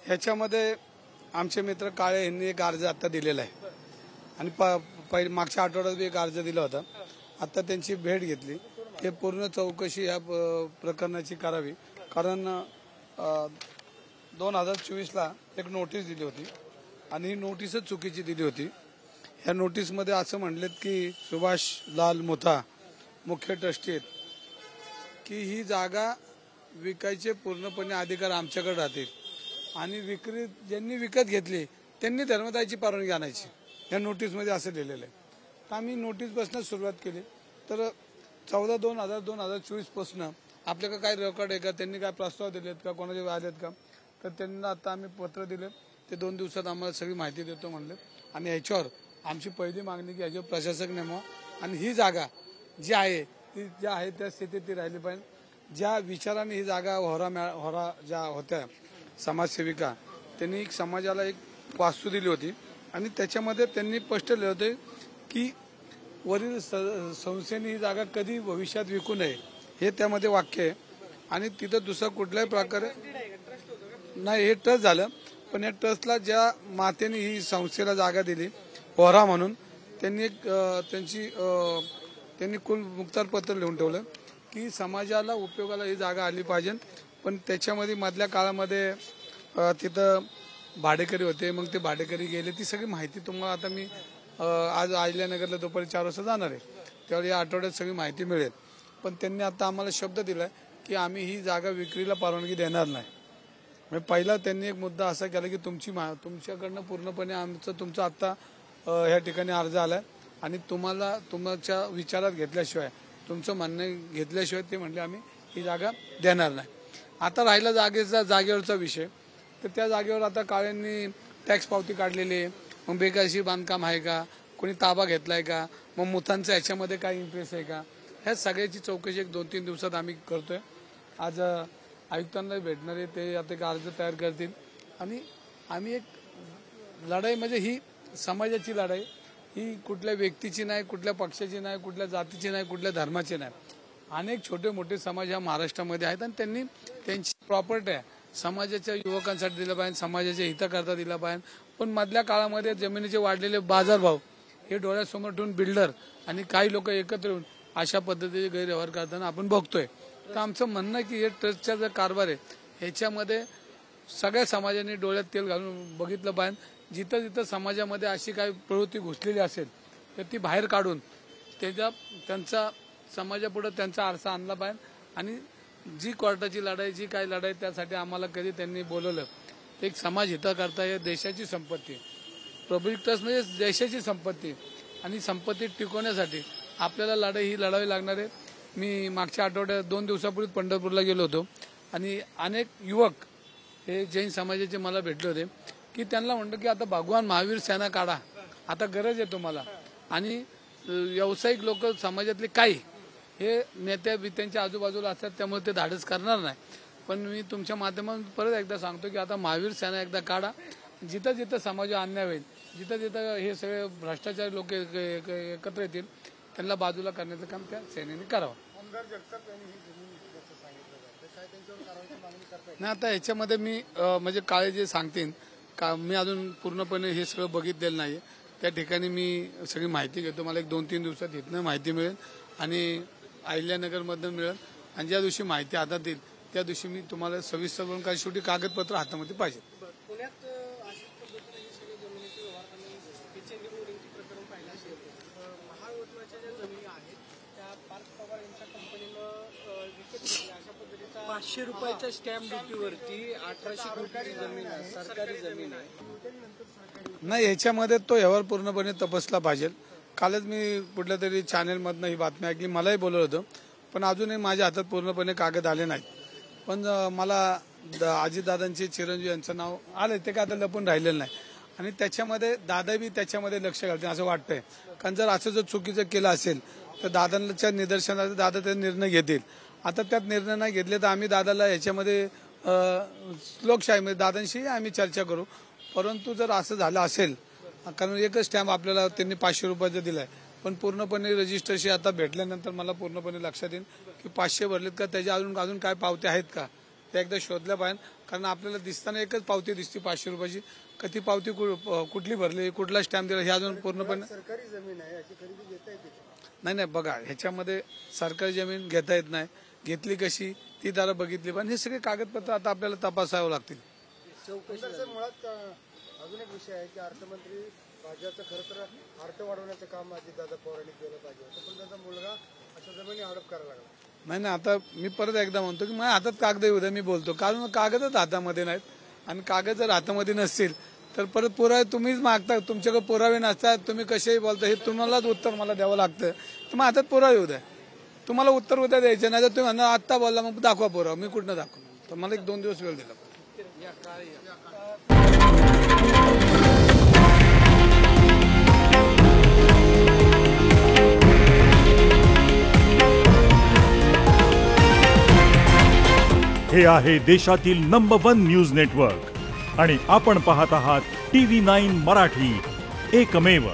ह्याच्यामध्ये आमचे मित्र काळे यांनी एक अर्ज आता दिलेला आहे आणि मागच्या आठवड्यात बी एक अर्ज दिला होता। आता त्यांची भेट घेतली। हे पूर्ण चौकशी या प्रकरणाची करावी, कारण 2024ला एक नोटीस दिली होती आणि ही नोटीसच चुकीची दिली होती। या नोटीसमध्ये असं म्हणलेत की सुभाष लाल मोथा मुख्य ट्रस्टी आहेत की ही जागा विकायचे पूर्णपणे अधिकार आमच्याकडे राहतील आणि ज्यांनी विकत घेतली त्यांनी धर्मदायची परवानगी आणायची। या नोटीसमध्ये असं लिहिलेलं आहे। तर आम्ही नोटीसपासून सुरुवात केली तर 14/2/2024 पासून आपल्याकडे काय रेकॉर्ड आहे का, त्यांनी काय प्रस्ताव दिलेत का, कोणाचे आलेत का, तर त्यांना आता आम्ही पत्र दिले। ते 2 दिवसात आम्हाला सगळी माहिती देतो म्हणले आणि ह्याच्यावर आमची पहिली मागणी की ह्याच्यावर प्रशासक नेमावा आणि ही जागा जी आहे ती ज्या आहे त्या स्थितीत ती राहिली पाहिजे। ज्या विचाराने ही जागा होरा ज्या होत्या समाजसेविका त्यांनी समाजाला एक वास्तू दिली होती आणि त्याच्यामध्ये त्यांनी स्पष्ट लिहिले होते की वरील संस्थेने ही जागा कधी भविष्यात विकू नये, हे त्यामध्ये वाक्य आहे। आणि तिथं दुसरा कुठल्याही प्रकारे नाही, हे ट्रस्ट झालं, पण या ट्रस्टला ज्या मातेने ही संस्थेला जागा दिली ओहरा म्हणून त्यांनी त्यांनी कुल मुक्तार पत्र लिहून ठेवलं की समाजाला उपयोगाला ही जागा आली पाहिजे। पण त्याच्यामध्ये मधल्या काळामध्ये तिथं भाडेकरी होते, मग ते भाडेकरी गेले, ती सगळी माहिती तुम्हाला आता मी आज अहिल्यानगरला दुपारी 4 वाजता जाणार आहे, त्यावेळी या आठवड्यात सगळी माहिती मिळेल। पण त्यांनी आता आम्हाला शब्द दिलाय की आम्ही ही जागा विक्रीला परवानगी देणार नाही। म्हणजे पहिला त्यांनी एक मुद्दा असा केला की तुमच्याकडनं पूर्णपणे तुमचा आता ह्या ठिकाणी अर्ज आलाय आणि तुमच्या विचारात घेतल्याशिवाय, तुमचं म्हणणं घेतल्याशिवाय ते म्हणले आम्ही ही जागा देणार नाही। आता राहिला जागेवरचा विषय, तर त्या जागेवर आता काळ्यांनी टॅक्स पावती काढलेली आहे, मग बेकायदेशीर बांधकाम आहे का, कोणी ताबा घेतलाय का, मग मुथांचा याच्यामध्ये काय इंटरेस्ट आहे का, ह्या सगळ्याची चौकशी 1-2-3 दिवसात आम्ही करतोय। आज आयुक्तांना भेटणार आहे, ते आता एक अर्ज तयार करतील आणि आम्ही एक लढाई, म्हणजे ही समाजाची लढाई, ही कुठल्या व्यक्तीची नाही, कुठल्या पक्षाची नाही, कुठल्या जातीची नाही, कुठल्या धर्माची नाही। अनेक छोटे मोठे समाज ह्या महाराष्ट्रामध्ये आहेत आणि त्यांनी त्यांची प्रॉपर्टी आहे समाजाच्या युवकांसाठी दिलं पाहिजे, समाजाच्या हिताकरता दिला पाहिजे। पण मधल्या काळामध्ये जमिनीचे वाढलेले बाजारभाव हे डोळ्यासमोर ठेवून बिल्डर आणि काही लोक एकत्र येऊन अशा पद्धतीचे गैरव्यवहार करताना आपण बघतोय। तर आमचं म्हणणं की हे ट्रस्टचा जो कारभार आहे ह्याच्यामध्ये सगळ्या समाजाने डोळ्यात तेल घालून बघितलं पाहिजे। जिथं जिथं समाजामध्ये अशी काही प्रवृत्ती घुसलेली असेल तर ती बाहेर काढून त्यांचा समाजापुढे त्यांचा आरसा आणला पाहिजे। आणि जी कोर्टाची लढाई, जी काही लढाई, त्यासाठी आम्हाला कधी त्यांनी बोलवलं, एक समाज हिताकरता हे देशाची संपत्ती, पब्लिक ट्रस्ट म्हणजे देशाची संपत्ती आणि संपत्ती टिकवण्यासाठी आपल्याला लढाई ही लढावी लागणार आहे। मी मागच्या आठवड्यात 2 दिवसापूर्वी पंढरपूरला गेलो होतो आणि अनेक युवक हे जैन समाजाचे मला भेटले होते की त्यांना म्हणतो की आता भगवान महावीर सेना काढा, आता गरज आहे तुम्हाला। आणि व्यावसायिक लोक समाजातले काही हे नेत्या बित्यांच्या आजूबाजूला असतात, त्यामुळे ते धाडस करणार नाही। पण मी तुमच्या माध्यमातून परत एकदा सांगतो की आता महावीर सेना एकदा काढा, जिथं जिथं समाज अन्याय होईल, जिथं जिथं हे सगळे भ्रष्टाचारी लोक एकत्र येतील त्यांना बाजूला करण्याचं काम त्या सेनेने करावं। नाही, आता ह्याच्यामध्ये मी म्हणजे काळे जे सांगतील का, मी अजून पूर्णपणे हे सगळं बघितलेलं नाही, त्या ठिकाणी मी सगळी माहिती घेतो। मला एक 2-3 दिवसात इथनं माहिती मिळेल आणि अहिल्यानगरमधून मिळेल आणि ज्या दिवशी माहिती हातात येईल त्या दिवशी मी तुम्हाला सविस्तर करून, काही शेवटी कागदपत्र हातामध्ये पाहिजे। पुण्यात अशाच पद्धतीने हे सगळे जमिनीचे व्यवहार प्रकरण पाहिलं असेल, महावितरणच्या ज्या जमिनी आहेत त्या पार्थ पवार यांच्या कंपनीनं विकत घेतल्या, अशा पद्धतीचा 500 रुपयाच्या स्टॅम्प ड्युटीवरती 1800 कोटी जमीन आहे, सरकारी जमीन आहे। नाही, ह्याच्यामध्ये तो व्यवहार पूर्णपणे तपासला पाहिजे। कालच मी कुठल्या तरी चॅनेलमधनं ही बातमी ऐकली, मलाही बोलवलं होतं, पण अजूनही माझ्या हातात पूर्णपणे कागद आले नाहीत। पण मला अजितदादांचे चिरंजीव यांचं नाव आलं, ते काय आता लपून राहिलेलं नाही आणि त्याच्यामध्ये दादा बी त्याच्यामध्ये लक्ष घालतील असं वाटतंय। कारण जर असं जर चुकीचं केलं असेल तर दादांच्या निदर्शनात दादा ते निर्णय घेतील। आता त्यात निर्णय नाही घेतले तर आम्ही दादाला याच्यामध्ये लोकशाहीमध्ये दादांशी आम्ही चर्चा करू। परंतु जर असं झालं असेल, कारण एकच स्टॅम्प आपल्याला त्यांनी 500 रुपयाचा दिलाय, पण पूर्णपणे रजिस्टरशी आता भेटल्यानंतर मला पूर्णपणे लक्षात येईल की 500 भरलेत का, त्याच्या अजून काय पावत्या आहेत का, त्या एकदा शोधल्या पाहिजे. कारण आपल्याला दिसताना एकच पावती दिसते 500 रुपयाची. कधी पावती कुठली भरली, कुठला स्टॅम्प दिला हे अजून पूर्णपणे सरकारी जमीन आहे, अशी खरेदी घेता येते. नाही बघा, ह्याच्यामध्ये सरकारी जमीन घेता येत नाही. घेतली कशी ती त्याला बघितली पण हे सगळे कागदपत्र आता आपल्याला तपासावं लागतील. मुळात अजून एक विषय आहे की अर्थमंत्री राज्याचं खरं तर अर्थ वाढवण्याचं काम अजितदादा पवारांनी केलं पाहिजे होतं, पण त्यांचा मुलगा अशा जमिनी हडप करायला लागला. नाही आता मी परत एकदा म्हणतो की माझ्या हातात कागद येऊ द्या, मी बोलतो. कारण कागदच हातामध्ये नाहीत आणि कागद जर हातामध्ये नसतील तर परत पुरावे तुम्हीच मागता. तुमच्याकडे पुरावे नसतात, तुम्ही कसेही बोलता, हे तुम्हालाच उत्तर मला द्यावं लागतं. तर मग हातात पुरावे येऊ द्या. तुम्हाला उत्तर उद्या द्यायचं नाही तर तुम्ही म्हणा आत्ता बोलला मग दाखवा पुरावा. मी कुठनं दाखवू? तर मला 1-2 दिवस वेळ दिला. हे आहे देशातील नंबर 1 न्यूज नेटवर्क आणि आपण पाहत आहात TV9 मराठी, एकमेव.